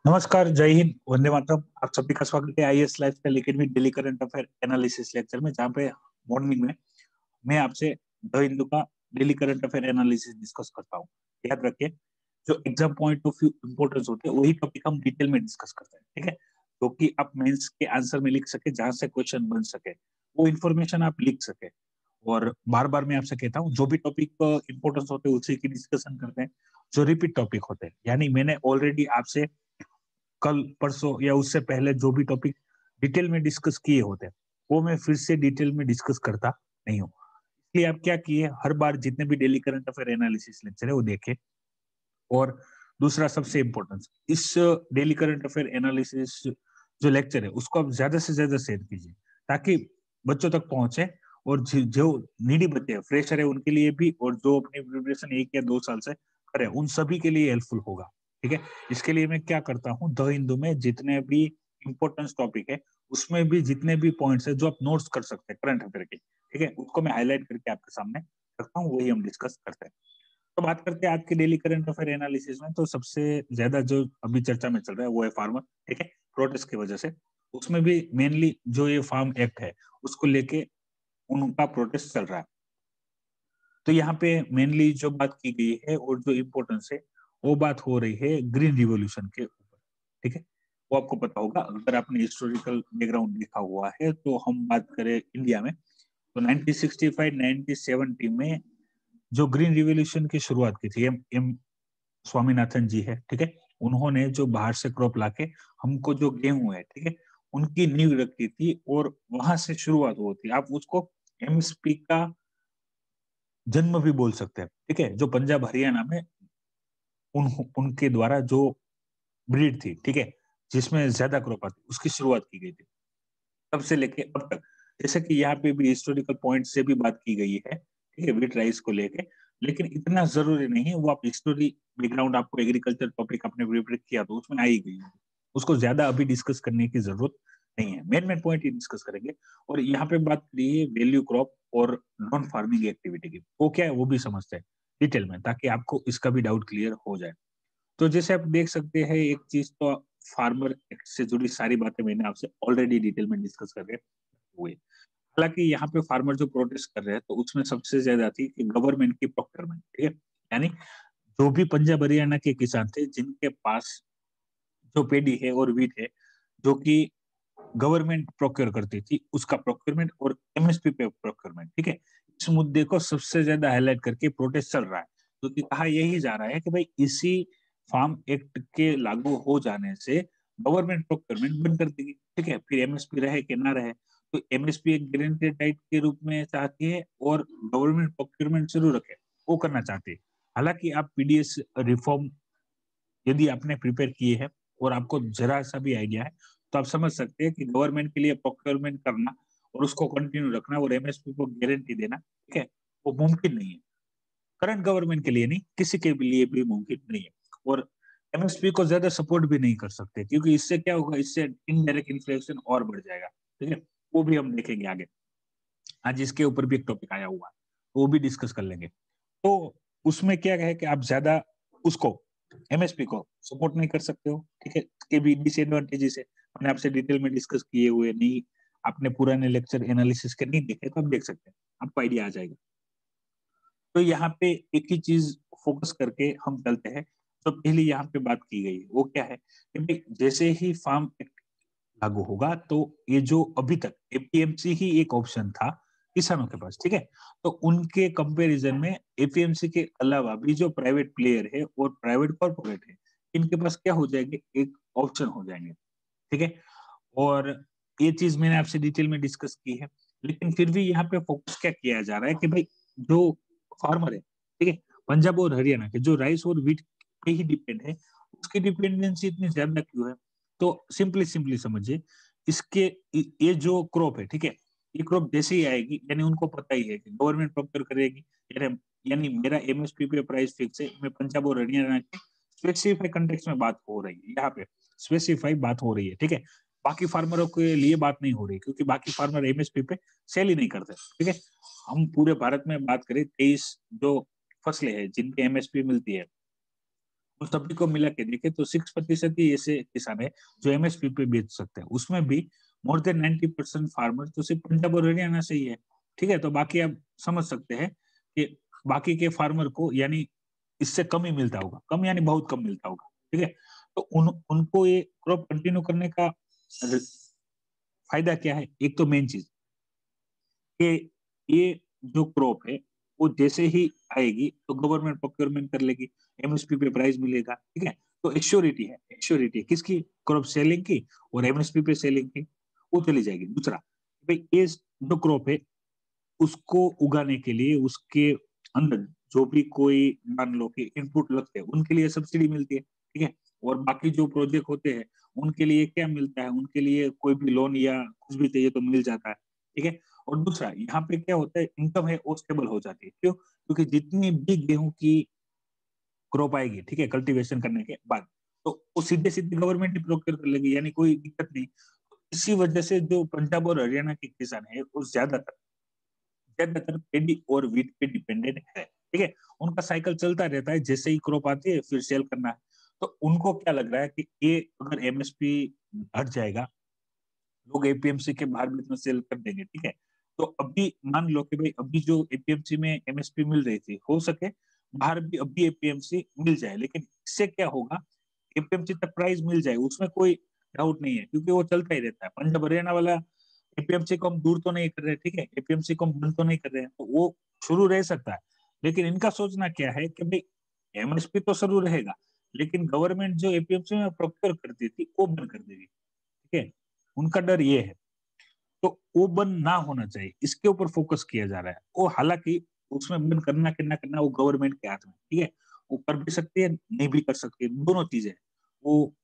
नमस्कार, जय हिंद, वंदे मातरम। आप सभी का स्वागत है IAS lifestyle academy daily current affair analysis lecture में, जहाँ पे मॉर्निंग में मैं आपसे द हिंदू का daily current affair analysis discuss करता हूँ। याद रखिए, जो exam point of view importance होते हैं वही टॉपिक हम डिटेल में डिस्कस करते हैं, ठीक है। तो कि आप मेंस के आंसर में लिख सके, जहां से क्वेश्चन बन सके वो इन्फॉर्मेशन आप लिख सके। और बार बार मैं आपसे कहता हूँ, जो भी टॉपिक इंपोर्टेंस होते हैं उसी की डिस्कशन करते हैं। जो रिपीट टॉपिक होते हैं, यानी मैंने ऑलरेडी आपसे कल परसों या उससे पहले जो भी टॉपिक डिटेल में डिस्कस किए होते हैं वो मैं फिर से डिटेल में डिस्कस करता नहीं हूँ। इसलिए आप क्या किए, हर बार जितने भी daily current affair analysis lecture है वो देखें। और दूसरा सबसे इम्पोर्टेंट, इस डेली करंट अफेयर एनालिसिस जो लेक्चर है उसको आप ज्यादा से ज्यादा शेयर कीजिए, ताकि बच्चों तक पहुंचे। और जो नीडी बच्चे हैं, फ्रेशर है, उनके लिए भी, और जो अपनी प्रिपरेशन 1 या 2 साल से करे उन सभी के लिए हेल्पफुल होगा, ठीक है। इसके लिए मैं क्या करता हूँ, द हिंदू में जितने भी इंपॉर्टेंट टॉपिक है उसमें भी जितने भी पॉइंट्स है जो आप नोट्स कर सकते हैं करंट अफेयर के, ठीक है, उसको मैं हाईलाइट करके आपके सामने रखता हूँ, वही हम डिस्कस करते हैं। तो बात करते हैं आज के डेली करंट अफेयर एनालिसिस में। तो सबसे ज्यादा जो अभी चर्चा में चल रहा है वो है फार्मर, ठीक है, प्रोटेस्ट की वजह से। उसमें भी मेनली जो ये फार्म एक्ट है उसको लेके उनका प्रोटेस्ट चल रहा है। तो यहाँ पे मेनली जो बात की गई है और जो इम्पोर्टेंस है वो बात हो रही है ग्रीन रिवॉल्यूशन के ऊपर, ठीक है। वो आपको पता होगा, अगर आपने हिस्टोरिकल बैकग्राउंड देखा हुआ है। तो हम बात करें इंडिया में, तो 1965 1970 में जो ग्रीन रिवॉल्यूशन की शुरुआत की थी, एम एम स्वामीनाथन जी है, ठीक है। उन्होंने जो बाहर से क्रॉप लाके हमको जो गेहूं है, ठीक है, उनकी नींव रखी थी और वहां से शुरुआत होती। आप उसको एमएसपी का जन्म भी बोल सकते हैं, ठीक है। जो पंजाब हरियाणा में उनके द्वारा जो ब्रीड थी, ठीक है, जिसमें ज्यादा क्रॉप आती, उसकी शुरुआत की गई थी। तब से लेके अब तक, जैसे कि यहाँ पे भी हिस्टोरिकल पॉइंट से भी बात की गई है, ठीक है, व्हीट राइस को लेके। लेकिन इतना जरूरी नहीं है, वो आप हिस्टोरी बैकग्राउंड, आपको एग्रीकल्चर टॉपिक आपने प्रिपेयर किया तो उसमें आई गई है, उसको ज्यादा अभी डिस्कस करने की जरूरत नहीं है। मेन मेन पॉइंट ही डिस्कस करेंगे। और यहाँ पे बात करी है वैल्यू क्रॉप और नॉन फार्मिंग एक्टिविटी की, वो क्या है वो भी समझते हैं डिटेल में, ताकि आपको इसका भी डाउट क्लियर हो जाए। तो जैसे आप देख सकते हैं, एक चीज तो फार्मर एक्ट से जुड़ी सारी बातें मैंने आपसे ऑलरेडी डिटेल में डिस्कस करके हुए। हालांकि यहाँ पे फार्मर जो प्रोटेस्ट कर रहे हैं तो उसमें सबसे ज्यादा थी कि गवर्नमेंट की प्रोक्योरमेंट, ठीक है। यानी जो भी पंजाब हरियाणा के किसान थे जिनके पास जो पेडी है और वीट है, जो कि गवर्नमेंट प्रोक्योर करती थी, उसका प्रोक्योरमेंट और एमएसपी पे प्रोक्योरमेंट, ठीक है। इस मुद्दे को सबसे ज्यादा हाईलाइट करके प्रोटेस्ट चल रहा है। तो कहा यही जा रहा है कि भाई इसी फार्म एक्ट के लागू हो जाने से गवर्नमेंट प्रोक्योरमेंट बंद कर देगी, ठीक है। फिर एमएसपी रहे कि ना रहे, तो एमएसपी एक गारंटेड राइट के रूप में चाहती है और गवर्नमेंट प्रोक्योरमेंट शुरू रखे, वो करना चाहती है। हालांकि आप पीडीएस रिफॉर्म यदि आपने प्रिपेयर किए हैं और आपको जरा सा भी आइडिया है, तो आप समझ सकते हैं कि गवर्नमेंट के लिए प्रोक्योरमेंट करना और उसको कंटिन्यू रखना और एमएसपी को गारंटी देना, ठीक है, वो मुमकिन नहीं है। करंट गवर्नमेंट के लिए नहीं, किसी के भी लिए भी मुमकिन नहीं है। और एमएसपी को ज्यादा सपोर्ट भी नहीं कर सकते, क्योंकि इससे क्या होगा, इससे इनडायरेक्ट इन्फ्लेशन और बढ़ जाएगा, ठीक है। वो भी हम देखेंगे आगे। आज इसके ऊपर भी एक टॉपिक आया हुआ है, वो भी डिस्कस कर लेंगे। तो उसमें क्या है कि आप ज्यादा उसको एमएसपी को सपोर्ट नहीं कर सकते हो, ठीक है। इसके भी डिसएडवांटेजेस है, मैंने आपसे डिटेल में डिस्कस किए हुए नहीं। आपने पुराने लेक्चर एनालिसिस के नहीं देखे तो आप देख सकते हैं, आपको आइडिया आ जाएगा। तो यहाँ पे एक ही चीज फोकस करके हम चलते हैं। तो पहली यहाँ पे बात की गई वो क्या है कि भाई जैसे ही फार्म एक्ट लागू होगा तो ये जो अभी तक एपीएमसी ही एक ऑप्शन था किसानों के पास, ठीक है, तो उनके कंपैरिजन में एपीएमसी के अलावा भी जो प्राइवेट प्लेयर है और प्राइवेट कॉर्पोरेट है, इनके पास क्या हो जाएंगे, एक ऑप्शन हो जाएंगे, ठीक है। और ये चीज मैंने आपसे डिटेल में डिस्कस की है। लेकिन फिर भी यहाँ पे फोकस क्या किया जा रहा है कि भाई जो फार्मर है, ठीक है, पंजाब और हरियाणा के, जो राइस और व्हीट पे ही डिपेंड है, उसकी डिपेंडेंसी इतनी ज्यादा क्यों है। तो सिंपली सिंपली समझिए, इसके ये जो क्रॉप है, ठीक है, ये क्रॉप जैसे ही आएगी, यानी उनको पता ही है कि गवर्नमेंट प्रोक्योर करेगी, यानी यानी मेरा एमएसपी पे प्राइस फिक्स है। मैं पंजाब और हरियाणा के स्पेसिफाई कंटेक्स में बात हो रही है, यहाँ पे स्पेसिफाई बात हो रही है, ठीक है। बाकी फार्मरों के लिए बात नहीं हो रही, क्योंकि बाकी फार्मर एमएसपी पे सेल ही नहीं करते, ठीक है। हम पूरे भारत में बात करें 23 जो फसलें हैं जिनकी एमएसपी मिलती है, और सभी को मिला के देखे तो 6% ही ऐसे किसान है जो एमएसपी पे बेच सकते हैं। उसमें भी मोर देन 90% फार्मर तो सिर्फ पंजाब और हरियाणा से ही है। ठीक है, तो बाकी आप समझ सकते हैं कि बाकी के फार्मर को यानी इससे कम ही मिलता होगा, कम यानी बहुत कम मिलता होगा। ठीक है, तो उनको ये क्रॉप कंटिन्यू करने का फायदा क्या है? एक तो मेन चीज कि ये जो क्रॉप है वो जैसे ही आएगी तो गवर्नमेंट प्रोक्योरमेंट कर लेगी, एमएसपी पे प्राइस मिलेगा। ठीक है, तो एश्योरिटी है किसकी? क्रॉप सेलिंग की और एमएसपी पे सेलिंग की, वो चली जाएगी। दूसरा भाई ये जो क्रॉप है उसको उगाने के लिए उसके अंदर जो भी कोई मान लो कि इनपुट लगते हैं उनके लिए सब्सिडी मिलती है। ठीक है, और बाकी जो प्रोजेक्ट होते हैं उनके लिए क्या मिलता है? उनके लिए कोई भी लोन या कुछ भी चाहिए तो मिल जाता है। ठीक है, और दूसरा यहाँ पे क्या होता है, इनकम है वो स्टेबल हो जाती है। क्यों? क्योंकि जितनी भी गेहूं की क्रॉप आएगी, ठीक है, कल्टीवेशन करने के बाद, तो वो सीधे सीधे गवर्नमेंट ही प्रोक्योर कर लेगी, यानी कोई दिक्कत नहीं। इसी वजह से जो पंजाब और हरियाणा के किसान है वो ज्यादातर ज्यादातर पेडी और वीट पे डिपेंडेंट है। ठीक है, उनका साइकिल चलता रहता है, जैसे ही क्रॉप आती है फिर सेल करना है। तो उनको क्या लग रहा है कि ये अगर एमएसपी हट जाएगा, लोग एपीएमसी के बाहर भी इतना सेल कर देंगे। ठीक है, तो अभी मान लो कि भाई अभी जो एपीएमसी में एमएसपी मिल रही थी, हो सके बाहर भी अभी एपीएमसी मिल जाए, लेकिन इससे क्या होगा, एपीएमसी तक प्राइस मिल जाए, उसमें कोई डाउट नहीं है, क्योंकि वो चलता ही रहता है। पंजाब हरियाणा वाला एपीएमसी को हम दूर तो नहीं कर रहे, ठीक है, एपीएमसी को हम बंद तो नहीं कर रहे हैं, तो वो शुरू रह सकता है। लेकिन इनका सोचना क्या है कि भाई एमएसपी तो शुरू रहेगा, लेकिन गवर्नमेंट जो एपीएमसी में प्रोक्योर करती थी वो बंद कर देगी। ठीक है, उनका डर ये है, तो वो बंद ना होना चाहिए, इसके ऊपर फोकस किया जा रहा है। वो हालांकि उसमें बंद करना कि ना करना वो गवर्नमेंट के हाथ में। ठीक है, वो कर भी सकती है, नहीं भी कर सकती है, दोनों चीजें वो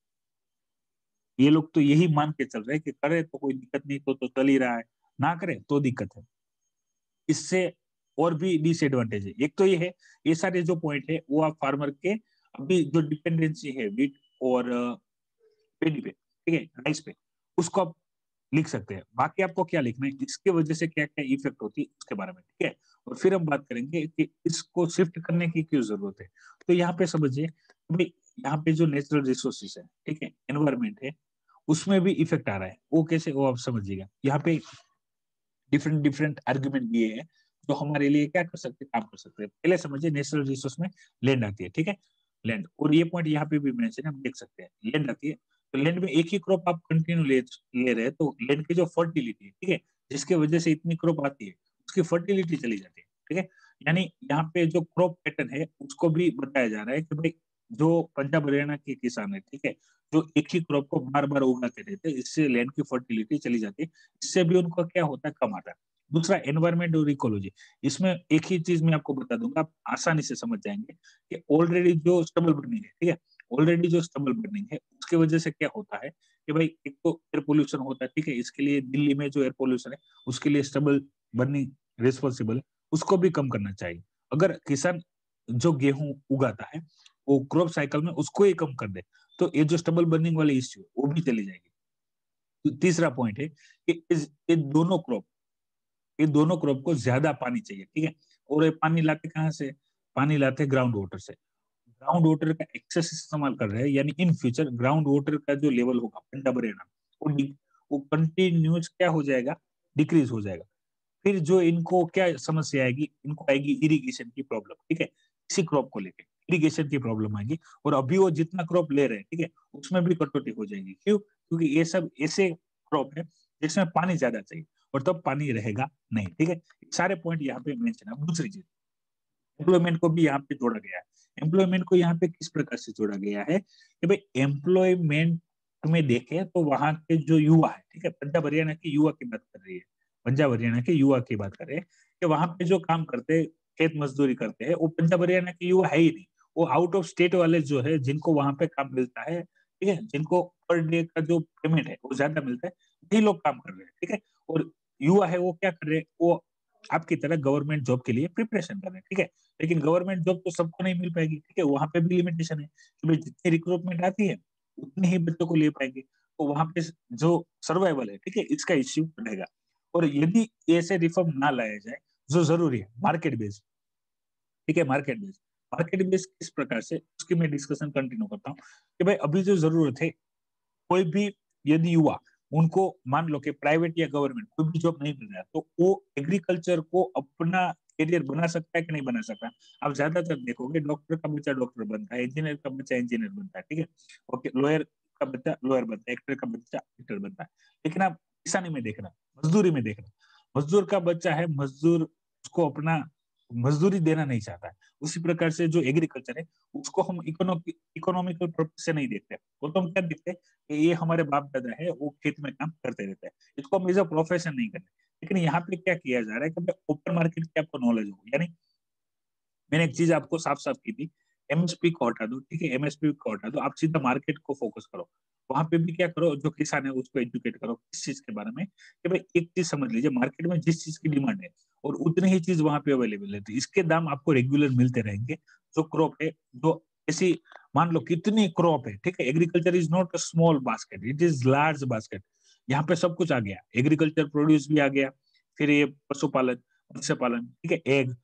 ये लोग तो यही मान के चल रहे हैं कि करे तो कोई दिक्कत नहीं, तो चल ही रहा है, ना करे तो दिक्कत है। इससे और भी डिसएडवांटेज है। एक तो ये है, ये सारे जो पॉइंट है वो आप फार्मर के अभी जो डिपेंडेंसी है वीट और पेडी पे, ठीक है, राइस पे, उसको आप लिख सकते हैं। बाकी आपको क्या लिखना है, इसके वजह से क्या क्या इफेक्ट होती है उसके बारे में। ठीक है, और फिर हम बात करेंगे कि इसको शिफ्ट करने की क्यों जरूरत है। तो यहाँ पे समझिए भाई, यहाँ पे जो नेचुरल रिसोर्सेज है, ठीक है, एनवायरमेंट है, उसमें भी इफेक्ट आ रहा है। वो कैसे, वो आप समझिएगा। यहाँ पे डिफरेंट डिफरेंट आर्ग्यूमेंट दिए हैं जो हमारे लिए क्या कर सकते हैं, काम कर सकते हैं। पहले समझिए नेचुरल रिसोर्स में लैंड आती है। ठीक है, लैंड, और ये पॉइंट यहाँ पे भी मेंशन है, हम देख सकते हैं लैंड आती है। तो लैंड में एक ही क्रॉप आप कंटिन्यू ले रहे हैं, तो लैंड की जो फर्टिलिटी है, ठीक है, जिसके वजह से इतनी क्रॉप आती है, उसकी फर्टिलिटी चली जाती है। ठीक है, यानी यहाँ पे जो क्रॉप पैटर्न है उसको भी बताया जा रहा है कि भाई जो पंजाब हरियाणा के किसान है, ठीक है, जो एक ही क्रॉप को बार बार उगाते रहते हैं, इससे लैंड की फर्टिलिटी चली जाती है, इससे भी उनको क्या होता है, कम आता है। दूसरा एनवायरमेंट और इकोलॉजी, इसमें एक ही चीज मैं आपको बता दूंगा, आप आसानी से समझ जाएंगे कि ऑलरेडी जो स्टबल बर्निंग है, ठीक है, ऑलरेडी जो स्टबल बर्निंग है उसकी वजह से क्या होता है कि भाई एक तो एयर पोल्यूशन होता है। ठीक है, इसके लिए दिल्ली में जो एयर पोल्यूशन है उसके लिए स्टबल बर्निंग रिस्पॉन्सिबल है, उसको भी कम करना चाहिए। अगर किसान जो गेहूं उगाता है वो क्रॉप साइकिल में उसको ही कम कर दे, तो ये जो स्टबल बर्निंग वाली इश्यू वो भी चली जाएगी। तो तीसरा पॉइंट है कि ये दोनों क्रॉप को ज्यादा पानी चाहिए। ठीक है, और ये पानी लाते कहाँ से? पानी लाते ग्राउंड वाटर से। ग्राउंड वाटर का एक्सेस इस्तेमाल कर रहे हैं, यानी इन फ्यूचर ग्राउंड वाटर का जो लेवल होगा पंजाब हरियाणा में, वो कंटिन्यूज क्या हो जाएगा, डिक्रीज हो जाएगा। फिर जो इनको क्या समस्या आएगी, इनको आएगी इरिगेशन की प्रॉब्लम। ठीक है, इसी क्रॉप को लेके इरिगेशन की प्रॉब्लम आएगी, और अभी वो जितना क्रॉप ले रहे हैं, ठीक है, उसमें भी कटौती हो जाएगी। क्यों? क्योंकि ये सब ऐसे क्रॉप है जिसमें पानी ज्यादा चाहिए, और तब पानी रहेगा नहीं। ठीक है, सारे पॉइंट यहाँ पे मेंशन है। दूसरी चीज, एम्प्लॉयमेंट को भी यहाँ पे जोड़ा गया है। एम्प्लॉयमेंट को यहाँ पे किस प्रकार से जोड़ा गया है कि भाई एम्प्लॉयमेंट में देखें तो वहां के जो युवा है, ठीक है, पंजाब हरियाणा के युवा की बात कर रही है, पंजाब हरियाणा के युवा की बात कर रहे हैं कि वहां पे जो काम करते हैं, खेत मजदूरी करते हैं, वो पंजाब हरियाणा के युवा है ही नहीं। वो आउट ऑफ स्टेट वाले जो है, जिनको वहां पे काम मिलता है, ठीक है, जिनको पर डे का जो पेमेंट है वो ज्यादा मिलता है, वही लोग काम कर रहे हैं। ठीक है, और युवा है वो क्या कर रहे हैं, वो आपकी तरह गवर्नमेंट जॉब के लिए प्रिपरेशन कर रहे हैं। ठीक है, लेकिन गवर्नमेंट जॉब तो सबको नहीं मिल पाएगी। ठीक है, वहां पे भी लिमिटेशन है कि भाई जितनी रिक्रूटमेंट आती है उतने ही बच्चों को ले पाएंगे, तो वहां पे जो सर्वाइवल है, ठीक है, इसका इश्यू रहेगा। और यदि ऐसे रिफॉर्म ना लाया जाए, जो जरूरी है, मार्केट बेस्ड, ठीक है, मार्केट बेस्ड, मार्केट बेस किस प्रकार से, उसकी मैं डिस्कशन कंटिन्यू करता हूँ कि भाई अभी जो जरूरत है, कोई भी यदि युवा, उनको मान लो कि प्राइवेट या गवर्नमेंट कोई भी जॉब नहीं मिल रहा है, तो वो एग्रीकल्चर को अपना करियर बना सकता है कि नहीं बना सकता। आप ज्यादातर देखोगे डॉक्टर का बच्चा डॉक्टर बनता है, इंजीनियर का बच्चा इंजीनियर बनता है, ठीक है, ओके, लॉयर का बच्चा लॉयर बनता है, एक्टर का बच्चा एक्टर बनता है। लेकिन आप किसानी में देख रहे हैं, मजदूरी में देख रहे हैं, मजदूर का बच्चा है मजदूर, उसको अपना मजदूरी देना नहीं चाहता है। उसी प्रकार से जो एग्रीकल्चर है, उसको हम इकोनॉमिकल पर्पज से नहीं देखते, वो तो हम क्या देखते हैं कि ये हमारे बाप दादा है, वो खेत में काम करते रहते हैं, इसको हम एज अ प्रोफेशन नहीं करते। लेकिन यहाँ पे क्या किया जा रहा है कि ओपन मार्केट की आपको नॉलेज हो, यानी मैंने एक चीज आपको साफ साफ की थी, एमएसपी को हटा दो, ठीक है, एमएसपी को हटा दो, आप सीधा मार्केट को फोकस करो। वहां पे भी क्या करो, जो किसान है उसको एजुकेट करो किस चीज के बारे में, कि भाई एक चीज समझ लीजिए, मार्केट में जिस चीज की डिमांड है और उतनी ही चीज वहां पे अवेलेबल है, तो इसके दाम आपको रेगुलर मिलते रहेंगे। जो क्रॉप है, जो ऐसी मान लो कितनी क्रॉप है, ठीक है, agriculture is not a small basket, it is large basket. यहाँ पे सब कुछ आ गया, एग्रीकल्चर प्रोड्यूस भी आ गया, फिर ये पशुपालन, मत्स्य पालन, ठीक है, एग,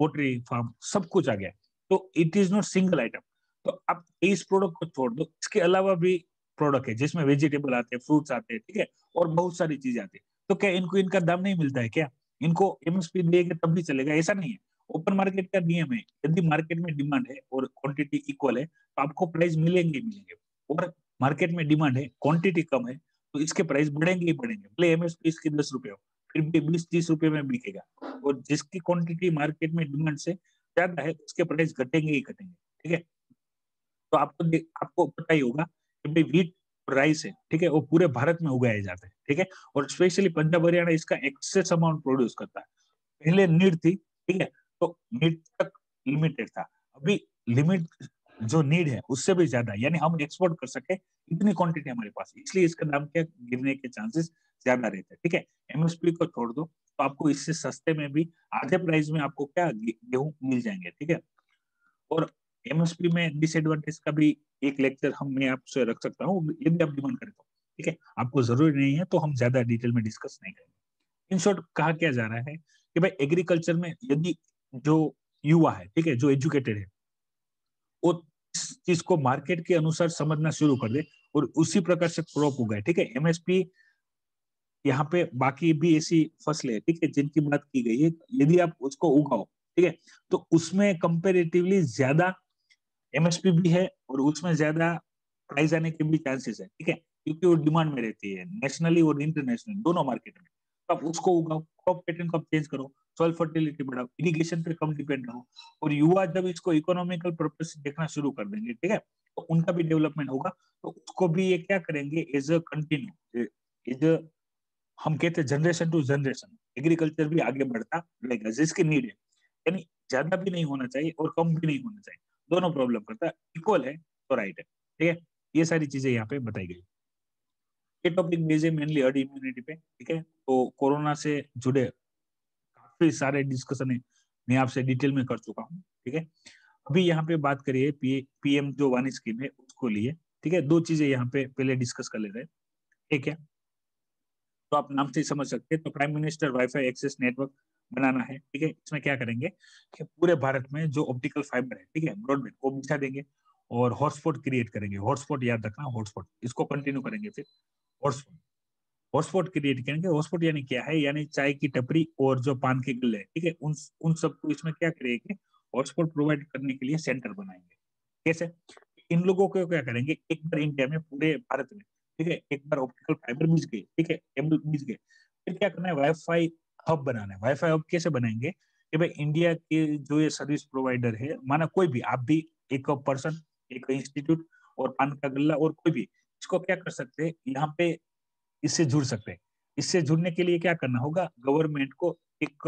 पोल्ट्री फार्म, सब कुछ आ गया। तो it is not single item. तो आप इस प्रोडक्ट को छोड़ दो, इसके अलावा भी प्रोडक्ट है जिसमें वेजिटेबल आते हैं, फ्रूट्स आते हैं, ठीक है, और बहुत सारी चीजें आती है। तो क्या इनको इनका दाम नहीं मिलता है क्या? इनको एमएसपी देंगे तब भी चलेगा? ऐसा नहीं है। ओपन मार्केट का नियम है, यदि मार्केट में डिमांड है और क्वांटिटी इक्वल है, तो आपको प्राइस मिलेंगे ही मिलेंगे। और मार्केट में डिमांड है, क्वांटिटी कम है, तो इसके प्राइस बढ़ेंगे ही बढ़ेंगे, भले एमएसपी इसकी 10 रुपए हो, फिर भी 20-30 रुपए में बिकेगा। और जिसकी क्वांटिटी मार्केट में डिमांड से ज्यादा है, उसके प्राइस घटेंगे ही घटेंगे, ठीक है। तो आपको पता ही होगा कि भाई व्हीट और राइस है, ठीक है, वो पूरे भारत में उगाए जाते हैं, ठीक है, और स्पेशली पंजाब हरियाणा इसका एक्सेस अमाउंट प्रोड्यूस करता है। पहले नीड थी, ठीक है, तो नीड तक लिमिटेड था। अभी लिमिट जो नीड है उससे भी ज्यादा है, यानी हम एक्सपोर्ट कर सके इतनी क्वांटिटी हमारे पास है, इसलिए इसका दाम क्या गिरने के चांसेस ज्यादा रहते हैं, ठीक है। एमएसपी को छोड़ दो, तो आपको इससे सस्ते में भी आधे प्राइस में आपको क्या गेहूं मिल जाएंगे, ठीक है। और एमएसपी में डिसएडवांटेज का भी एक लेक्चर हम मैं आपसे रख सकता हूँ, यदि आप डिमांड करें तो, ठीक है, आपको जरूरी नहीं है तो हम ज्यादा डिटेल में डिस्कस नहीं करेंगे। इन शॉर्ट कहा क्या जा रहा है कि भाई एग्रीकल्चर में यदि जो युवा है, ठीक है, जो एजुकेटेड है, वो इस चीज को मार्केट के अनुसार समझना शुरू कर दे और उसी प्रकार से क्रॉप उगाए, ठीक है। एमएसपी यहाँ पे बाकी भी ऐसी फसलें है, ठीक है, जिनकी बात की गई है, यदि आप उसको उगाओ, ठीक है, तो उसमें कंपेरेटिवली ज्यादा एमएसपी भी है और उसमें ज्यादा प्राइस आने के भी चांसेस है, ठीक है, क्योंकि वो डिमांड में रहती है नेशनली और इंटरनेशनल दोनों मार्केट में। तो आप उसको उगाओ, क्रॉप पैटर्न को आप चेंज करो, सॉइल फर्टिलिटी बढ़ाओ, इरिगेशन पे कम डिपेंड रहो। और युवा जब इसको इकोनॉमिकल पर्पज से देखना शुरू कर देंगे, ठीक है, तो उनका भी डेवलपमेंट होगा। तो उसको भी ये क्या करेंगे, as a continue, as a, हम कहते हैं जनरेशन टू जनरेशन, एग्रीकल्चर भी आगे बढ़ता रहेगा जिसकी नीड है। यानी ज्यादा भी नहीं होना चाहिए और कम भी नहीं होना चाहिए, दोनों प्रॉब्लम करता है, इक्वल है तो राइट है, ठीक है। ये सारी चीजें यहाँ पे बताई गई। ये टॉपिक बेस्ड है मेनली हर्ड इम्यूनिटी पे, ठीक है, तो कोरोना से जुड़े काफी सारे डिस्कशन है, मैं आपसे डिटेल में कर चुका हूँ, ठीक है। अभी यहाँ पे बात करिए पीएम जो वानी स्कीम है उसको लिए, ठीक है, दो चीजें यहाँ पे पहले डिस्कस कर ले रहे हैं, ठीक है। तो आप नाम से ही समझ सकते हैं, तो prime minister wifi access network बनाना है, ठीक है। इसमें क्या करेंगे कि पूरे भारत में जो ऑप्टिकल फाइबर है, ठीक है, ब्रॉडबैंड वो बिछा देंगे और हॉटस्पॉट क्रिएट करेंगे। हॉटस्पॉट याद रखना, हॉटस्पॉट इसको कंटिन्यू करेंगे फिर। हॉटस्पॉट हॉटस्पॉट क्रिएट करेंगे। हॉटस्पॉट यानी क्या है, यानी चाय की टपरी और जो पान के गल्ले, ठीक है, उन उन सबको इसमें क्या करेंगे, हॉटस्पॉट प्रोवाइड करने के लिए सेंटर बनाएंगे। कैसे? इन लोगों को क्या करेंगे, एक बार इंडिया में पूरे भारत में, ठीक है, एक बार ऑप्टिकल फाइबर बिछ गए, ठीक है, केबल बिछ गए, फिर क्या करना है, वाईफाई हब बनाना है। वाईफाई हब कैसे बनाएंगे कि भाई इंडिया के जो ये सर्विस प्रोवाइडर है, माना कोई भी, आप भी एक पर्सन, एक इंस्टीट्यूट और पान का गल्ला और कोई भी, इसको क्या कर सकते हैं यहाँ पे, इससे जुड़ सकते हैं। इससे जुड़ने के लिए क्या करना होगा, गवर्नमेंट को एक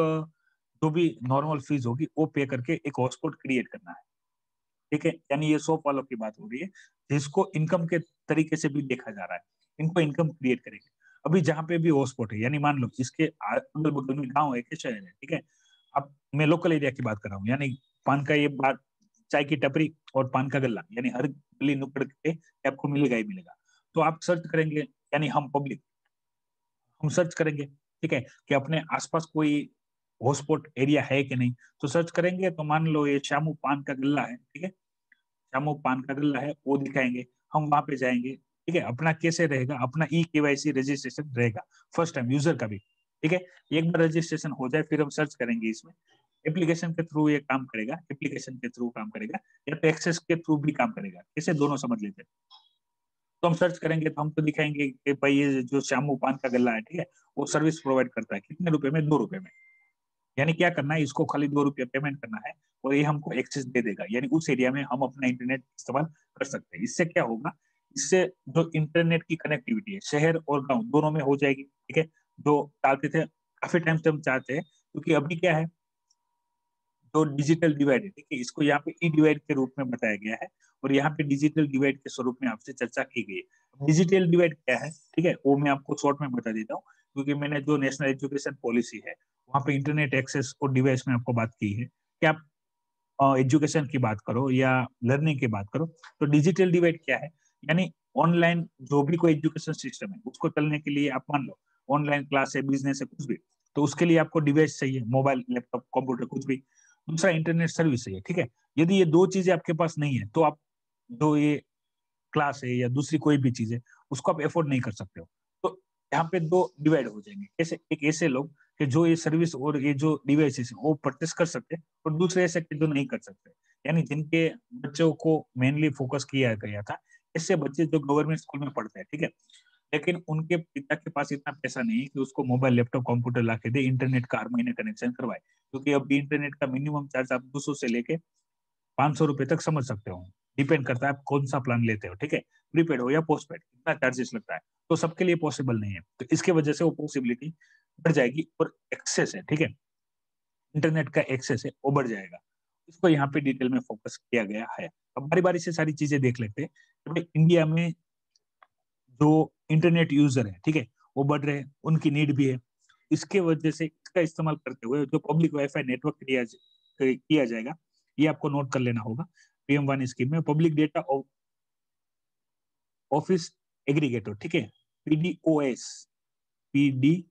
जो भी नॉर्मल फीस होगी वो पे करके एक हॉटस्पॉट क्रिएट करना है, ठीक है। यानी ये शॉप वालों की बात हो रही है, जिसको इनकम के तरीके से भी देखा जा रहा है, इनको इनकम क्रिएट करेंगे। अभी जहां पे भी हॉटस्पॉट है, यानी मान लो इसके अगल बगल में गांव है कि शहर है, ठीक है, अब मैं लोकल एरिया की बात कर रहा हूँ, यानी पान का ये बात, चाय की टपरी और पान का गल्ला, यानी हर गली नुक्कड़ पे आपको मिलेगा ही मिलेगा। तो आप सर्च करेंगे, यानी हम पब्लिक, हम सर्च करेंगे, ठीक है, कि अपने आसपास कोई हॉटस्पॉट एरिया है कि नहीं। तो सर्च करेंगे तो मान लो ये शामू पान का गल्ला है, ठीक है, शामू पान का गल्ला है, वो दिखाएंगे, हम वहां पे जाएंगे, ठीक है। अपना कैसे रहेगा, अपना ई-केवाईसी रजिस्ट्रेशन रहेगा फर्स्ट टाइम यूजर का भी, ठीक है। एक बार रजिस्ट्रेशन हो जाए फिर हम सर्च करेंगे इसमें, एप्लीकेशन के थ्रू ये काम करेगा, एप्लीकेशन के थ्रू काम करेगा या तो एक्सेस के थ्रू भी काम करेगा, कैसे दोनों समझ लेते हैं। तो हम सर्च करेंगे तो हमको दिखाएंगे कि भाई ये जो शामू पान का गल्ला है, ठीक है, वो सर्विस प्रोवाइड करता है कितने रुपए में, 2 रुपए में। यानी क्या करना है, इसको खाली 2 रुपया पेमेंट करना है और ये हमको एक्सेस दे देगा, यानी उस एरिया में हम अपना इंटरनेट इस्तेमाल कर सकते हैं। इससे क्या होगा, इससे जो इंटरनेट की कनेक्टिविटी है शहर और गांव दोनों में हो जाएगी, ठीक है। जो चाहते थे काफी टाइम से हम चाहते हैं, क्योंकि अभी क्या है, जो डिजिटल डिवाइड है, ठीक है, इसको यहाँ पे ई डिवाइड के रूप में बताया गया है और यहाँ पे डिजिटल डिवाइड के स्वरूप में आपसे चर्चा की गई है। डिजिटल डिवाइड क्या है, ठीक है, वो मैं आपको शॉर्ट में बता देता हूँ, क्योंकि मैंने जो नेशनल एजुकेशन पॉलिसी है वहाँ पे इंटरनेट एक्सेस और डिवाइस में आपको बात की है कि आप एजुकेशन की बात करो या लर्निंग की बात करो, तो डिजिटल डिवाइड क्या है, यानी ऑनलाइन जो भी कोई एजुकेशन सिस्टम है उसको चलने के लिए आप मान लो ऑनलाइन क्लास है, बिजनेस है, कुछ भी, तो उसके लिए आपको डिवाइस चाहिए, मोबाइल, लैपटॉप, कंप्यूटर, कुछ भी। दूसरा इंटरनेट सर्विस चाहिए, ठीक है। यदि ये दो चीजें आपके पास नहीं है तो आप जो ये क्लास है या दूसरी कोई भी चीज है उसको आप एफोर्ड नहीं कर सकते हो। तो यहाँ पे दो डिवाइड हो जाएंगे, कैसे, एक ऐसे लोग कि जो ये सर्विस और ये जो डिवाइसेस है वो परचेस कर सकते हैं और दूसरे ऐसे जो नहीं कर सकते, यानी जिनके बच्चों को मेनली फोकस किया गया था, ऐसे बच्चे जो गवर्नमेंट स्कूल में पढ़ते हैं, ठीक है, लेकिन उनके पिता के पास इतना पैसा नहीं है कि उसको मोबाइल, लैपटॉप, कंप्यूटर ला के दे, इंटरनेट का हर महीने कनेक्शन करवाए, क्योंकि अभी इंटरनेट का मिनिमम चार्ज आप 200 से लेके 500 रुपए तक समझ सकते हो, डिपेंड करता है आप कौन सा प्लान लेते हो, ठीक है, प्रीपेड हो या पोस्टपेड, कितना चार्जेस लगता है, तो सबके लिए पॉसिबल नहीं है। तो इसके वजह से वो पॉसिबिलिटी बढ़ जाएगी और एक्सेस है, ठीक है, इंटरनेट का एक्सेस है वो बढ़ जाएगा। इसको यहाँ पे डिटेल में फोकस किया गया है। अब बारी बारी से सारी चीजें देख लेते हैं। तो भाई इंडिया में जो इंटरनेट यूजर है, ठीक है, वो बढ़ रहे हैं, उनकी नीड भी है। इसके वजह से इसका इस्तेमाल करते हुए जो पब्लिक वाईफाई नेटवर्क किया जाएगा, ये आपको नोट कर लेना होगा। PM1 स्कीम में पब्लिक डेटा ऑफिस एग्रीगेटर, ठीक है, PDOS, PDOAS,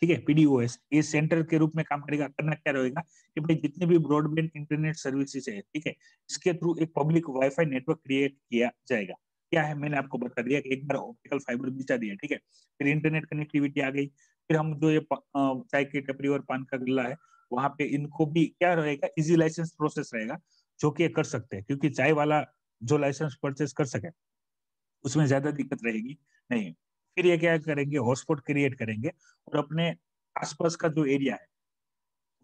ठीक है, PDOS ये सेंटर के रूप में काम करेगा। करना क्या रहेगा कि भाई जितने भी ब्रॉडबैंड इंटरनेट सर्विसेज है, ठीक है, इसके थ्रू एक पब्लिक वाईफाई नेटवर्क क्रिएट किया जाएगा। क्या है, मैंने आपको बता दिया कि एक बार ऑप्टिकल फाइबर बिछा दिया, ठीक है, फिर इंटरनेट कनेक्टिविटी आ गई, फिर हम जो ये चाय की टपरी और पान का गल्ला है वहां पे इनको भी क्या रहेगा, इजी लाइसेंस प्रोसेस रहेगा, जो कि ये कर सकते हैं, क्योंकि चाय वाला जो लाइसेंस परचेस कर सके उसमें ज्यादा दिक्कत रहेगी नहीं। फिर ये क्या करेंगे, हॉटस्पॉट क्रिएट करेंगे और अपने आसपास का जो एरिया है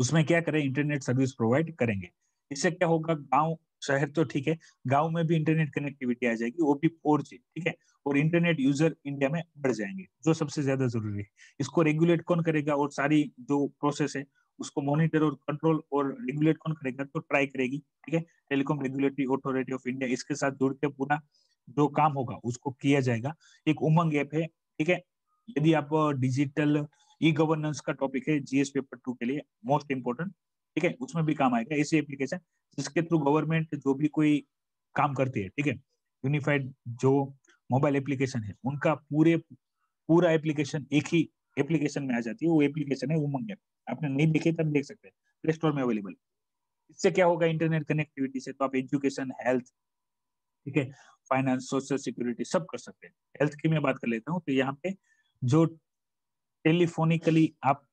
उसमें क्या करें, इंटरनेट सर्विस प्रोवाइड करेंगे। इससे क्या होगा, गांव शहर तो ठीक है, गांव में भी इंटरनेट कनेक्टिविटी आ जाएगी, वो भी 4G, ठीक है, और इंटरनेट यूजर इंडिया में बढ़ जाएंगे, जो सबसे ज्यादा जरूरी है। इसको रेगुलेट कौन करेगा, और सारी जो प्रोसेस है उसको मॉनिटर और कंट्रोल और रेगुलेट कौन करेगा, तो ट्राई करेगी, ठीक है, telecom regulatory authority of India इसके साथ जुड़ के पूरा जो काम होगा उसको किया जाएगा। एक उमंग ऐप है, ठीक है, यदि आप डिजिटल ई गवर्नेंस का टॉपिक है GS पेपर 2 के लिए मोस्ट इंपोर्टेंट, ठीक है, उसमें भी काम आएगा ऐसी एप्लीकेशन जिसके थ्रू गवर्नमेंट जो भी कोई काम करती है, ठीक है, यूनिफाइड जो मोबाइल एप्लीकेशन है उनका पूरा एप्लीकेशन एक ही एप्लीकेशन में आ जाती है, वो एप्लीकेशन है उमंग ऐप। आपने नहीं देखे तब देख सकते हैं, प्ले स्टोर में अवेलेबल। इससे क्या होगा, इंटरनेट कनेक्टिविटी से तो आप एजुकेशन, हेल्थ, ठीक है, फाइनेंस, सोशल सिक्योरिटी सब कर सकते हैं। हेल्थ की मैं बात कर लेता हूँ, तो यहाँ पे जो टेलीफोनिकली आप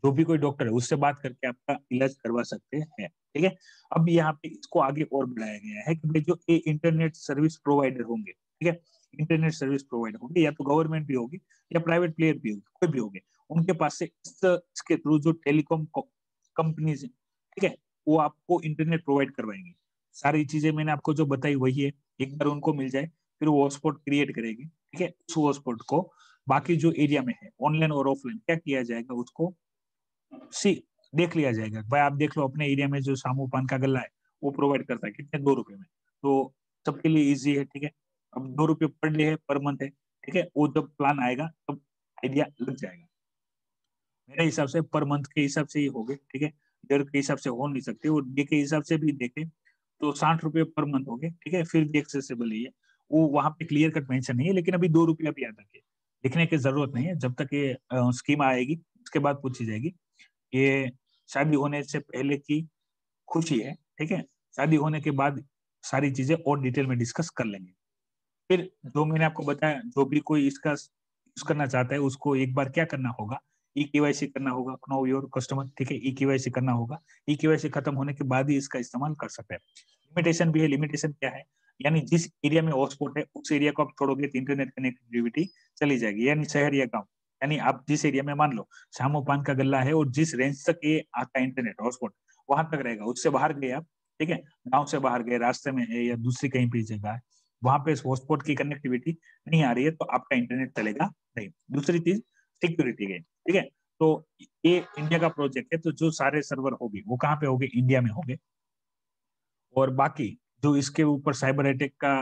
जो भी कोई डॉक्टर है उससे बात करके आपका इलाज करवा सकते हैं, ठीक है। अब यहाँ पे इसको आगे और बढ़ाया गया है कि भाई जो ये इंटरनेट सर्विस प्रोवाइडर होंगे, ठीक है, इंटरनेट सर्विस प्रोवाइडर होंगे, या तो गवर्नमेंट भी होगी या प्राइवेट प्लेयर भी होगी, कोई भी होंगे, उनके पास से इसके थ्रू जो टेलीकॉम कंपनीज है, ठीक है, वो आपको इंटरनेट प्रोवाइड करवाएंगे। सारी चीजें मैंने आपको जो बताई वही है, एक बार उनको मिल जाए फिर वो हॉटस्पॉट क्रिएट करेगी, ठीक है, उस हॉटस्पॉट को बाकी जो एरिया में है ऑनलाइन और ऑफलाइन क्या किया जाएगा, उसको सी देख लिया जाएगा। भाई आप देख लो अपने एरिया में जो सामू पान का गल्ला है वो प्रोवाइड करता है कितने, 2 रुपए में, तो सबके लिए इजी है, ठीक है। अब 2 रुपये पर डे है, पर मंथ है, ठीक है, वो जब प्लान आएगा तब आइडिया लग जाएगा। मेरे हिसाब से पर मंथ के हिसाब से ही हो गए, ठीक है, ईयर के हिसाब से हो नहीं सकते, वो डे के हिसाब से भी देखे तो 60 रुपये पर मंथ हो गए, ठीक है, फिर भी एक्सेसिबल है ये। वो वहां पे क्लियर कट मेंशन नहीं है, लेकिन अभी 2 रुपया भी याद रखे, लिखने की जरूरत नहीं है जब तक ये स्कीम आएगी, उसके बाद पूछी जाएगी ये शादी होने से पहले की खुशी है, ठीक है, शादी होने के बाद सारी चीजें और डिटेल में डिस्कस कर लेंगे। फिर जो मैंने आपको बताया, जो भी कोई इसका यूज करना चाहता है उसको एक बार क्या करना होगा, ई केवाईसी करना होगा, नो योर कस्टमर, ठीक है, ई केवाईसी करना होगा। ई केवाईसी खत्म होने के बाद ही इसका इस्तेमाल कर सकते हैं। लिमिटेशन भी है, लिमिटेशन क्या है, यानी जिस एरिया में हॉटस्पॉट है उस एरिया को आप छोड़ोगे तो इंटरनेट कनेक्टिविटी चली जाएगी, यानी शहर या गाँव, यानी आप जिस एरिया में मान लो शामो पान का गल्ला है और जिस रेंज तक ये आता है इंटरनेट हॉटस्पॉट वहां तक रहेगा, उससे बाहर गए आप, ठीक है, गाँव से बाहर गए, रास्ते में है या दूसरी कहीं भी जगह है, वहां पे हॉटस्पॉट की कनेक्टिविटी नहीं आ रही है तो आपका इंटरनेट चलेगा नहीं। दूसरी चीज सिक्योरिटी है, ठीक है, तो ये इंडिया का प्रोजेक्ट है, तो जो सारे सर्वर होंगे वो कहाँ पे होंगे, इंडिया में होंगे। और बाकी जो इसके ऊपर साइबर अटैक का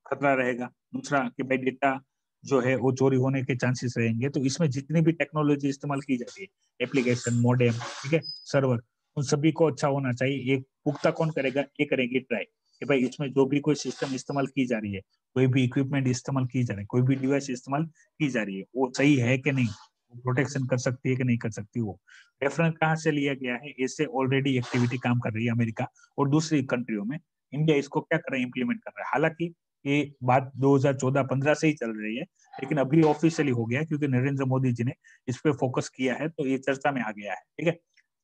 खतरा रहेगा, दूसरा कि भाई डेटा जो है वो चोरी होने के चांसेस रहेंगे, तो इसमें जितनी भी टेक्नोलॉजी इस्तेमाल की जाती है, एप्लीकेशन, मॉडेम, ठीक है, सर्वर, उन सभी को अच्छा होना चाहिए। एक पुख्ता कौन करेगा, ये करेंगे ट्राई कि भाई इसमें जो भी कोई सिस्टम इस्तेमाल की जा रही है, कोई भी इक्विपमेंट इस्तेमाल की जा रही है, कोई भी डिवाइस इस्तेमाल की जा रही है, वो सही है कि नहीं, प्रोटेक्शन कर सकती है कि नहीं कर सकती। वो रेफरेंस कहाँ से लिया गया है, इससे ऑलरेडी एक्टिविटी काम कर रही है अमेरिका और दूसरी कंट्रियों में। इंडिया इसको क्या कर रहा है, इंप्लीमेंट कर रहा है। हालांकि ये बात 2014-15 से ही चल रही है, लेकिन अभी ऑफिशियली हो गया क्योंकि नरेंद्र मोदी जी ने इस पे फोकस किया है, तो ये चर्चा में आ गया है, ठीक है।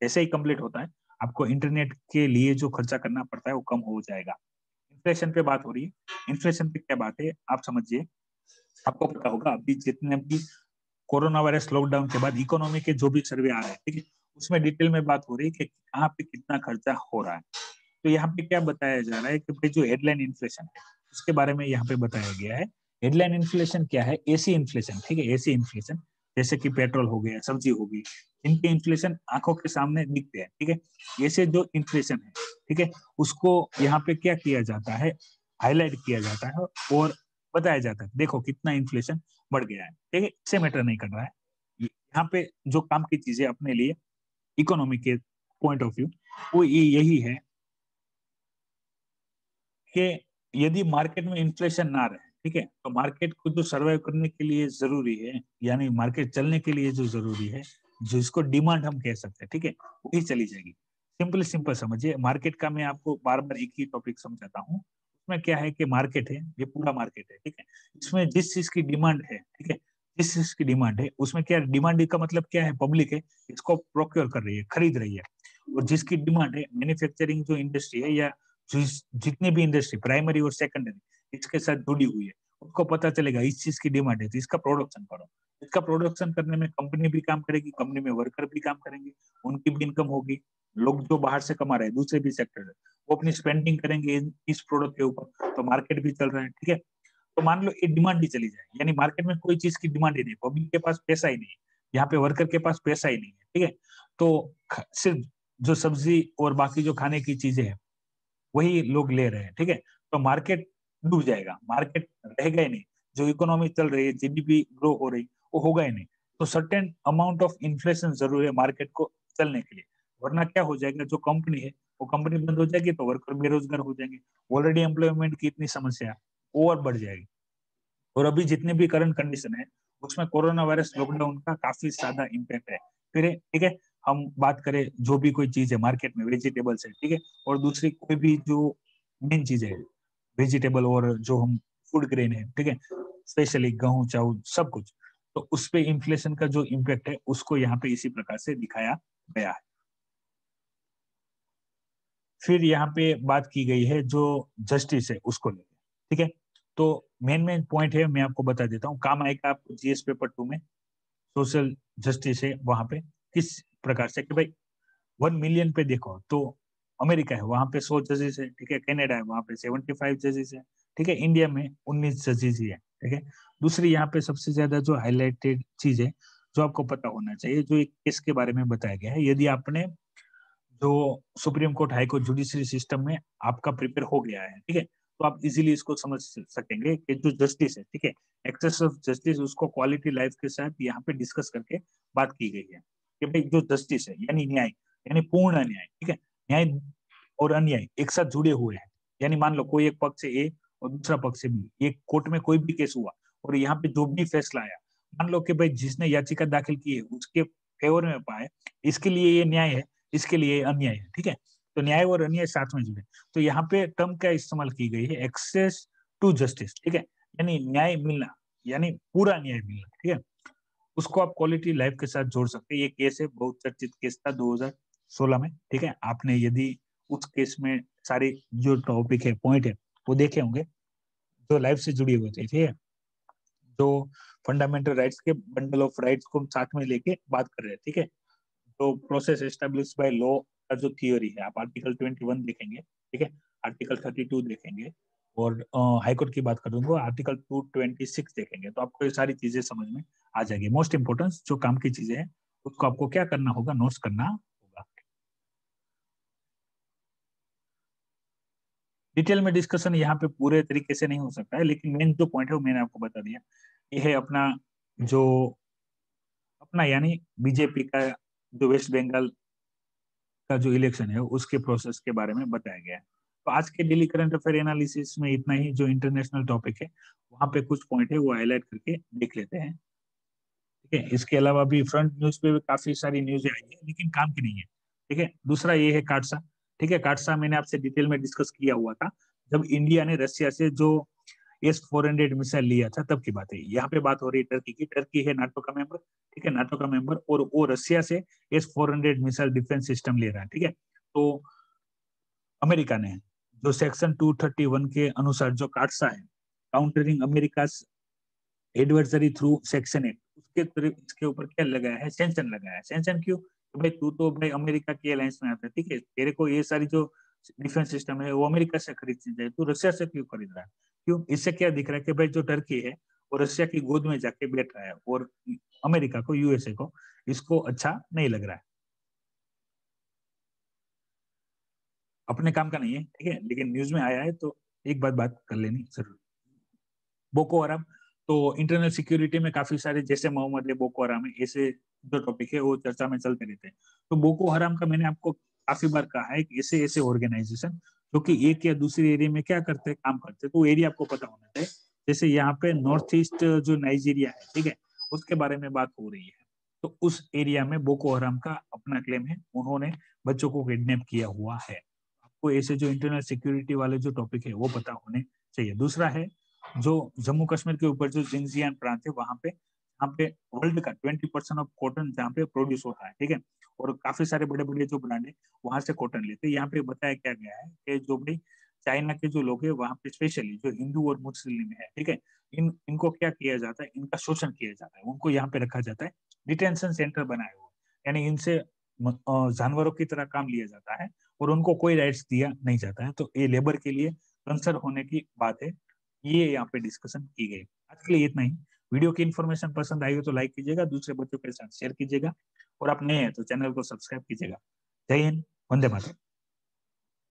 जैसे ही कंप्लीट होता है आपको इंटरनेट के लिए जो खर्चा करना पड़ता है वो कम हो जाएगा। इन्फ्लेशन पे बात हो रही है, इन्फ्लेशन पे क्या बात है आप समझिए। आपको पता होगा अभी जितने भी कोरोना वायरस लॉकडाउन के बाद इकोनॉमी के जो भी सर्वे आ रहे हैं, ठीक है, उसमें डिटेल में बात हो रही है कि कहाँ पे कितना खर्चा हो रहा है। तो यहाँ पे क्या बताया जा रहा है कि भाई जो हेडलाइन इन्फ्लेशन है उसके बारे में यहाँ पे बताया गया है। हेडलाइन इन्फ्लेशन क्या है, एसी इन्फ्लेशन, ठीक है, एसी इन्फ्लेशन जैसे कि पेट्रोल हो गया, सब्जी होगी, इनके इन्फ्लेशन आंखों के सामने दिखते हैं, ठीक है। ऐसे जो इन्फ्लेशन है, ठीक है, उसको यहाँ पे क्या किया जाता है, हाईलाइट किया जाता है और बताया जाता है देखो कितना इन्फ्लेशन बढ़ गया है, ठीक है। इससे मैटर नहीं कर रहा है, यहाँ पे जो काम की चीजें अपने लिए इकोनॉमी के पॉइंट ऑफ व्यू वो यही है कि यदि मार्केट में इन्फ्लेशन ना रहे, ठीक है, तो मार्केट को जो सर्वाइव करने के लिए जरूरी है, यानी मार्केट चलने के लिए जो जरूरी है, जो इसको डिमांड हम कह सकते हैं, ठीक है, वही चली जाएगी। सिंपल सिंपल समझिए, मार्केट का मैं आपको बार बार एक ही टॉपिक समझाता हूँ। उसमें क्या है कि मार्केट है, ये पूरा मार्केट है, ठीक है, इसमें जिस चीज की डिमांड है, ठीक है, जिस चीज की डिमांड है उसमें क्या डिमांड का मतलब क्या है, पब्लिक है, इसको प्रोक्योर कर रही है, खरीद रही है। और जिसकी डिमांड है, मैन्युफैक्चरिंग जो इंडस्ट्री है या जितनी भी इंडस्ट्री प्राइमरी और सेकेंडरी इसके साथ जुड़ी हुई है, उसको पता चलेगा इस चीज की डिमांड है तो इसका प्रोडक्शन करो। इसका प्रोडक्शन करने में कंपनी भी काम करेगी, कंपनी में वर्कर भी काम करेंगे, उनकी भी इनकम होगी। लोग जो बाहर से कमा रहे हैं दूसरे भी सेक्टर है, वो अपनी स्पेंडिंग करेंगे इस प्रोडक्ट के ऊपर, तो मार्केट भी चल रहा है, ठीक है। तो मान लो ये डिमांड ही चली जाए, यानी मार्केट में कोई चीज की डिमांड ही नहीं, पब्लिक के पास पैसा ही नहीं है, यहाँ पे वर्कर के पास पैसा ही नहीं है, ठीक है, तो सिर्फ जो सब्जी और बाकी जो खाने की चीजें हैं वही लोग ले रहे हैं, ठीक है, तो मार्केट डूब जाएगा, मार्केट रहेगा ही नहीं। जो इकोनॉमी चल रही है, जीडीपी ग्रो हो रही, वो होगा ही नहीं। तो सर्टेन अमाउंट ऑफ इन्फ्लेशन जरूर है मार्केट को चलने के लिए, वरना क्या हो जाएगा, जो कंपनी है वो कंपनी बंद हो जाएगी तो वर्कर बेरोजगार हो जाएंगे, ऑलरेडी एम्प्लॉयमेंट की इतनी समस्या और बढ़ जाएगी। और अभी जितने भी करंट कंडीशन है उसमें कोरोना वायरस लॉकडाउन का काफी ज्यादा इम्पैक्ट है। फिर ठीक है, हम बात करें जो भी कोई चीज है मार्केट में, वेजिटेबल्स है, ठीक है, और दूसरी कोई भी जो मेन चीज है वेजिटेबल और जो हम फूड ग्रेन है, ठीक है, स्पेशली गेहूं चावल सब कुछ, तो उस पे इन्फ्लेशन का जो इम्पैक्ट है उसको यहाँ पे इसी प्रकार से दिखाया गया है। फिर यहाँ पे बात की गई है जो जस्टिस है उसको लेकर, ठीक है, तो मेन मेन पॉइंट है मैं आपको बता देता हूँ, काम आएगा आपको जीएस पेपर 2 में। सोशल जस्टिस है वहां पे किस प्रकार से कि भाई 1 मिलियन पे देखो तो अमेरिका है वहां पे 100 जजेस है, ठीक है, कनाडा है वहां पे 75 जजेस है, ठीक है, इंडिया में 19 जजेस ही है, ठीक है। दूसरी यहाँ पे सबसे ज्यादा जो हाईलाइटेड चीज है जो आपको पता होना चाहिए, जो एक केस के बारे में बताया गया है, यदि आपने जो supreme court high court judiciary system में आपका प्रिपेयर हो गया है, ठीक है, तो आप इजीली इसको समझ सकेंगे कि जो जस्टिस है, ठीक है, एक्सेस ऑफ जस्टिस, उसको क्वालिटी लाइफ के साथ यहाँ पे डिस्कस करके बात की गई है कि भाई जो जस्टिस है यानी न्याय, यानी पूर्ण न्याय, ठीक है, न्याय और अन्याय एक साथ जुड़े हुए हैं। यानी मान लो कोई एक पक्ष से ए और दूसरा पक्ष से बी, एक कोर्ट में कोई भी केस हुआ और यहाँ पे जो भी फैसला आया, मान लो कि भाई जिसने याचिका दाखिल की है उसके फेवर में पाए, इसके लिए ये न्याय है, इसके लिए ये अन्याय है, ठीक है। तो न्याय और अन्याय साथ में जुड़े। तो यहाँ पे टर्म क्या इस्तेमाल की गई है, एक्सेस टू जस्टिस, ठीक है, यानी न्याय मिलना, यानी पूरा न्याय मिलना, ठीक है। उसको आप क्वालिटी लाइफ के साथ जोड़ सकते हैं। ये केस है, बहुत चर्चित केस था 2016 में, ठीक है। आपने यदि उस केस में सारे जो टॉपिक है, पॉइंट है, वो देखे होंगे जो लाइफ से जुड़ी हुई थी, ठीक है। जो फंडामेंटल राइट्स के बंडल ऑफ राइट्स को हम साथ में लेके बात कर रहे हैं, ठीक है। तो प्रोसेस एस्टेब्लिश बाय लॉ का जो थियोरी है, आप आर्टिकल 21 देखेंगे, ठीक है, आर्टिकल 32 देखेंगे, और हाईकोर्ट की बात करूँ तो आर्टिकल 226 देखेंगे, तो आपको ये सारी चीजें समझ में आ जाएगी। मोस्ट इंपोर्टेंट जो काम की चीजें हैं उसको आपको क्या करना होगा, नोट्स करना होगा। डिटेल में डिस्कशन यहाँ पे पूरे तरीके से नहीं हो सकता है, लेकिन मेन जो पॉइंट है वो मैंने आपको बता दिया। ये है अपना जो अपना यानी बीजेपी का जो वेस्ट बंगाल का जो इलेक्शन है उसके प्रोसेस के बारे में बताया गया है। तो आज के डेली करंट अफेयर एनालिसिस में इतना ही। जो इंटरनेशनल टॉपिक है वहां पे कुछ पॉइंट है वो हाईलाइट करके देख लेते हैं, ठीक है। इसके अलावा भी फ्रंट न्यूज पे भी काफी सारी न्यूज आई है, लेकिन काम की नहीं है, ठीक है। दूसरा ये है काटसा, ठीक है। काटसा मैंने आपसे डिटेल में डिस्कस किया हुआ था जब इंडिया ने रशिया से जो S-400 मिसाइल लिया था, तब की बात है। यहाँ पे बात हो रही है टर्की की। टर्की है नाटो का मेंबर, ठीक है, नाटो का मेंबर, और वो रशिया से S-400 मिसाइल डिफेंस सिस्टम ले रहा है, ठीक है। तो अमेरिका ने जो सेक्शन 231 के अनुसार जो काटसा है, countering America adversary through section 8, उसके इसके ऊपर क्या लगाया है, सेंक्शन लगाया है। सेंक्शन क्यों? तो भाई तू तो भाई अमेरिका की अलायंस में आता है, ठीक है, तेरे को ये सारी जो डिफेंस सिस्टम है वो अमेरिका से खरीदनी चाहिए, तू रशिया से क्यों खरीद रहा है? क्यों? इससे क्या दिख रहा है कि भाई जो टर्की है वो रशिया की गोद में जाके बैठ रहा है, और अमेरिका को, यूएसए को इसको अच्छा नहीं लग रहा है। अपने काम का नहीं है, ठीक है, लेकिन न्यूज में आया है तो एक बात कर लेनी जरूरी। बोको हराम, तो इंटरनल सिक्योरिटी में काफी सारे जैसे मोहम्मद है, बोको हराम है, ऐसे जो टॉपिक है वो चर्चा में चलते रहते हैं। तो बोको हराम का मैंने आपको काफी बार कहा है कि ऐसे ऐसे ऑर्गेनाइजेशन जो कि एक या दूसरे एरिया में क्या करते हैं, काम करते हैं, तो एरिया आपको पता होना चाहिए। जैसे यहाँ पे नॉर्थ ईस्ट जो नाइजीरिया है, ठीक है, उसके बारे में बात हो रही है। तो उस एरिया में बोको हराम का अपना क्लेम है, उन्होंने बच्चों को किडनैप किया हुआ है। आपको ऐसे जो इंटरनल सिक्योरिटी वाले जो टॉपिक है वो पता होने चाहिए। दूसरा है जो जम्मू कश्मीर के ऊपर जो जिंजियान प्रांत है, वहां पे वर्ल्ड का 20% ऑफ कॉटन जहाँ पे प्रोड्यूस होता है, ठीक है। और काफी सारे बड़े बड़े जो ब्रांड है वहां से कॉटन लेते हैं। यहाँ पे बताया क्या गया है कि जो भाई चाइना के जो लोग हैं वहां पे स्पेशली जो हिंदू और मुस्लिम है, ठीक है, इनको क्या किया जाता है, इनका शोषण किया जाता है, उनको यहाँ पे रखा जाता है, डिटेंशन सेंटर बनाए हुए, यानी इनसे जानवरों की तरह काम लिया जाता है और उनको कोई राइट्स दिया नहीं जाता है। तो ये लेबर के लिए कंसर्न होने की बात है, ये यहाँ पे डिस्कशन की गई। आज के लिए इतना ही। वीडियो की इन्फॉर्मेशन पसंद आई हो तो लाइक कीजिएगा, दूसरे बच्चों के साथ शेयर कीजिएगा, और आप नए हैं तो चैनल को सब्सक्राइब कीजिएगा। जय हिंद, वंदे मातरम।